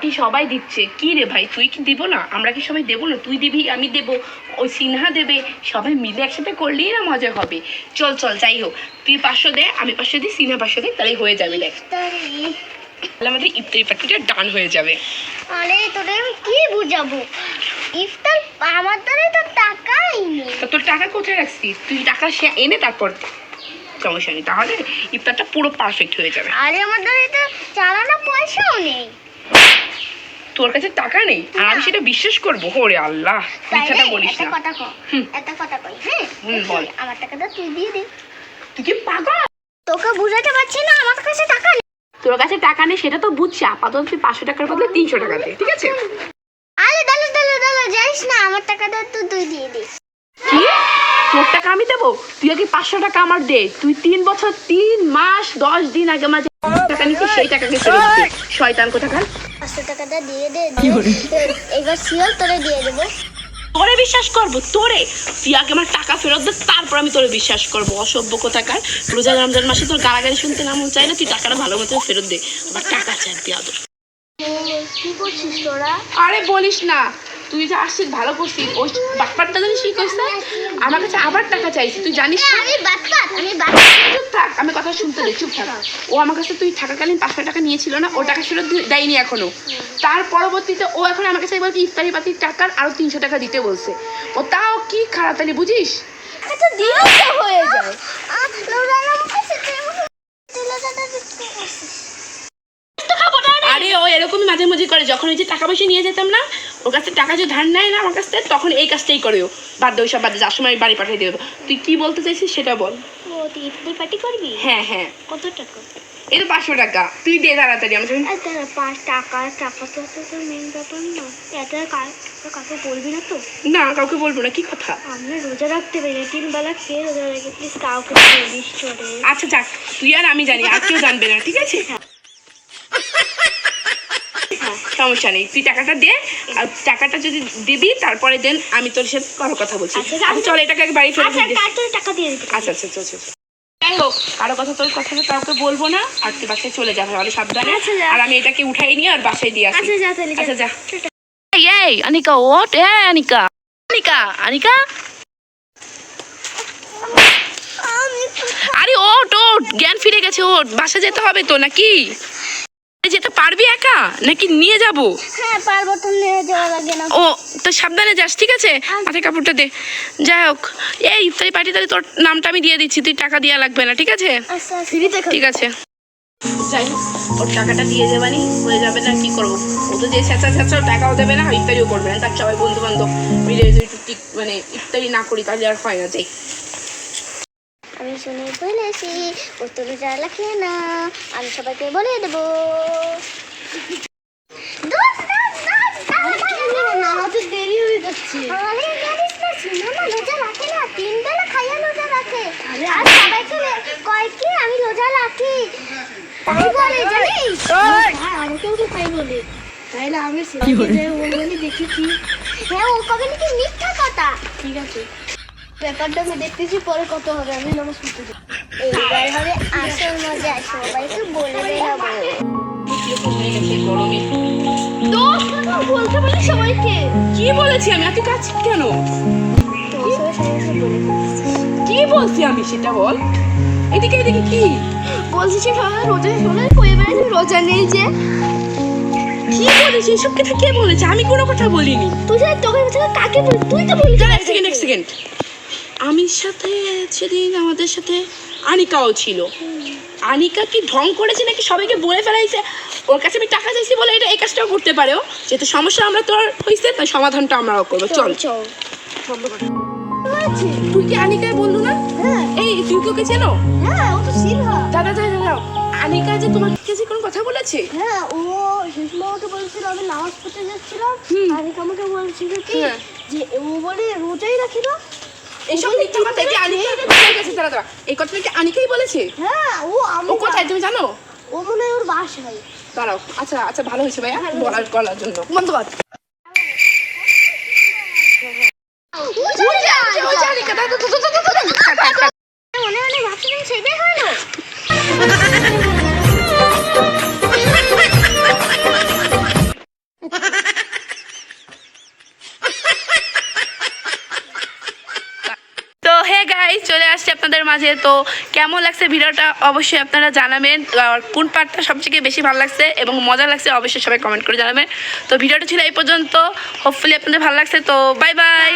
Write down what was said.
Party সবাই দিচ্ছে। কি রে ভাই, তুই কি দিব না? আমরা কি সবাই দেবো না? তুই দিবি, আমি দেবো, ওই সিনহা দেবে, সবাই মিলে একসাথে করলেই না মজা হবে। চল চল, যাই হোক, তুই 500 দে, আমি 500 দিই, সিনহা 500 দিই, তাহলেই হয়ে যাবে। দেখ, তাহলে আমাদের ইফতারি পার্টিটা ডান হয়ে যাবে। আরে তোদের আমি কি বুঝাবো? ইফতার আমার দ্বারা তো টাকাই নেই। তো তোর টাকা কোথায় রাখছিস? তুই টাকা সে এনে তারপর সমস্যা নেই, তাহলে ইফতারটা পুরো পারফেক্ট হয়ে যাবে। আরে আমার দ্বারা তো চালানো পয়সাও নেই। তোর কাছে টাকা নেই আর আমি সেটা বিশ্বাস করবো? ওরে আল্লাহ, মিথ্যাটা বলিস একটা না। কথা কই, একটা কথা কই, হ্যাঁ বল। আমার টাকাটা তুই দিয়ে দে। তুই কি পাগল? তোকে বুঝাতে পারছি না, আমার কাছে টাকা নেই। তোর কাছে টাকা নেই সেটা তো বুঝছি, আপাতত তুই 500 টাকার বদলে 300 টাকা দে, ঠিক আছে? আরে দাঁড়া দাঁড়া দাঁড়া, যাইস না, আমার টাকাটা তুই দিয়ে দে। কি? তোর টাকা আমি দেবো? তুই আগে 500 টাকা আমার দে। তুই 3 বছর 3 মাস 10 দিন আগে আমার টাকা নিচ্ছিস, সেই টাকাকে ফেরত দে। শয়তান কোথাকার। 500 টাকাটা দিয়ে দে। এবার শিওর তোরে দিয়ে দেবো। তোরে বিশ্বাস করবো? তোরে? তুই আগে আমার টাকা ফেরত দে, তারপর আমি তোরে বিশ্বাস করবো। অসভ্য কোথাকার। রোজা রমজান মাসে তোর গালাগালি শুনতে না মন চাই না, তুই টাকাটা ভালো মতো ফেরত দে। আবার টাকা চাই বেয়াদব। কি করছিস তোরা? আরে বলিস না, তুই যে আসছিস ভালো করছিস, ওই বাটপারটা জানিস কি কইছে? আমার কাছে আবার টাকা চাইছি, তুই জানিস না? আমি বাটপার। চুপ থাক, আমি কথা শুনতে দে, চুপ থাক। ও আমার কাছে তুই থাকাকালীন 500 টাকা নিয়েছিল না, ও টাকা ফেরত দেয়নি এখনো। তার পরবর্তীতে ও এখন আমার কাছে বলছে ইফতারি পাতির টাকার আরো 300 টাকা দিতে বলছে। ও তাও কি খারাপ তাহলে, বুঝিস? এটা দিয়ে তো হয়ে যায়। লোরার কাছে তুই লোরাটা দিতে আসছিস। আরে ও এরকমই মাঝে মাঝে করে, যখন ওই যে টাকা পয়সা নিয়ে যেতাম না, ওর কাছে টাকা যদি ধার নেয় না আমার কাছ থেকে, তখন এই কাজটাই করে ও। বাদ দে ওইসব, বাদ দে, যার সময় বাড়ি পাঠিয়ে দেবো। তুই কি বলতে চাইছিস সেটা বল। ও তুই ইফতারি পার্টি করবি? হ্যাঁ হ্যাঁ, কত টাকা? এই তো 500 টাকা, তুই দে তাড়াতাড়ি। আমি আর তারা 5 টাকা তো তো মেন ব্যাপার না। এটা কাকে বলবি না তো? না, কাউকে বলবো না। কি কথা? আমরা রোজা রাখতে পারি না, 3 বেলা খেয়ে রোজা রাখি, প্লিজ কাউকে বলিস চলে। আচ্ছা যাক, তুই আর আমি জানি, আর কেউ জানবে না, ঠিক আছে? সমস্যা নেই, তুই টাকাটা দে। আর টাকাটা যদি দিবি তারপরে দেন আমি তোর সাথে কারো কথা বলছি। আচ্ছা চল, এটাকে আগে বাড়ি ফেলে দিই। টাকা দিয়ে দিতে। আচ্ছা আচ্ছা চল চল। কারো কথা, তোর কথা কাউকে বলবো না, আর তুই বাসায় চলে যাবে ভালো সাবধানে। আর আমি এটাকে উঠাই নিয়ে আর বাসায় দিয়ে আসি। আচ্ছা যা তাহলে। আচ্ছা যা। এই আনিকা, ওঠ। আনিকা আনিকা আনিকা, আরে ওঠ ওঠ, জ্ঞান ফিরে গেছে, ওঠ। বাসা যেতে হবে তো নাকি? যেতে পারবি একা নাকি নিয়ে যাব? হ্যাঁ পারবো, তো নিয়ে যাওয়া লাগে না। ও তো সাবধানে যাস, ঠিক আছে? মাথায় কাপড়টা দে। যাই হোক, এই ইফতারি পার্টি তাহলে তোর নামটা আমি দিয়ে দিচ্ছি, তুই টাকা দেওয়া লাগবে না, ঠিক আছে? আচ্ছা ফ্রিতে ঠিক আছে। যাই হোক, ওর টাকাটা দিয়ে দেবানি হয়ে যাবে না, কি করবো? ও তো যে চেঁচা টাকাও দেবে না, ইফতারিও করবে না। তার সবাই বন্ধু বান্ধব মিলে যদি একটু মানে ইফতারি না করি তাহলে আর হয় না। যাই, আমি শুনে বলেছি ও তো রোজা রাখে না, আমি সবাইকে বলে দেবো। দেরি হয়ে যাচ্ছে। রোজা রাখে না, 3 বেলা খাইয়া রোজা রাখে। আর সবাইকে কয় কি আমি রোজা রাখি তাই বলে, জানিস? আমাকেও তো তাই বলে। তাইলে আমি দেখেছি। হ্যাঁ ও কবে নাকি মিথ্যা কথা। ঠিক আছে, ব্যাপারটা আমি দেখতেছি, পরে কত হবে আমি নামাজ পড়তে যাই। এইবার হবে আসল মজা, সবাইকে বলে বেড়াবো। গরমে দোস্ত কথা বলতে বলি সবাইকে। কি বলেছি আমি? এত কাজ কেন? কি বলছি আমি সেটা বল। এদিকে এদিকে কি বলছি? সে সবাই রোজা সবাই কয়ে বেড়াচ্ছে রোজা নেই যে। কি বলেছি? এসব কথা কে বলেছে? আমি কোনো কথা বলিনি। তুই যে তোকে কাকে বলি? তুই তো বলি। এক সেকেন্ড। আমির সাথে সেদিন আমাদের সাথে আনিকাও ছিল। আনিকা কি ঢং করেছে নাকি সবাইকে বলে ফেলাইছে? ওর কাছে আমি টাকা চাইছি বলে এটা এই কাজটাও করতে পারেও। যেহেতু সমস্যা আমরা তোর হয়েছে, তাই সমাধানটা আমরাও করবো। চল। তুই কি আনিকায় বললো না? হ্যাঁ। এই তুই কি ওকে চেনো? হ্যাঁ ও তো সিলভা। দাদা আনিকা যে তোমার কাছে কোনো কথা বলেছে? হ্যাঁ ও সুষমা আমাকে বলছিল আমি নামাজ পড়তে যাচ্ছিলাম, আনিকা আমাকে বলছিল কি যে ও বলে রোজাই রাখি না। এইসব মিথ্যা কথা কি আনিকাই বলেছে? দাদা এই কথাটা কি আনিকাই বলেছে? হ্যাঁ ও কোথায় তুমি জানো? ও মনে হয় ওর বাসায়। দাঁড়াও, আচ্ছা ভালো হয়েছে ভাইয়া বলার জন্য। বন্ধ কর। মনে মনে ভাবছিলাম সেটাই হলো। গাইস, চলে আসছে আপনাদের মাঝে। তো কেমন লাগছে ভিডিওটা অবশ্যই আপনারা জানাবেন, আর কোন পার্টটা সবথেকে বেশি ভালো লাগছে এবং মজা লাগছে অবশ্যই সবাই কমেন্ট করে জানাবেন। তো ভিডিওটা ছিল এই পর্যন্ত, হোপফুলি আপনাদের ভালো লাগছে। তো বাই বাই।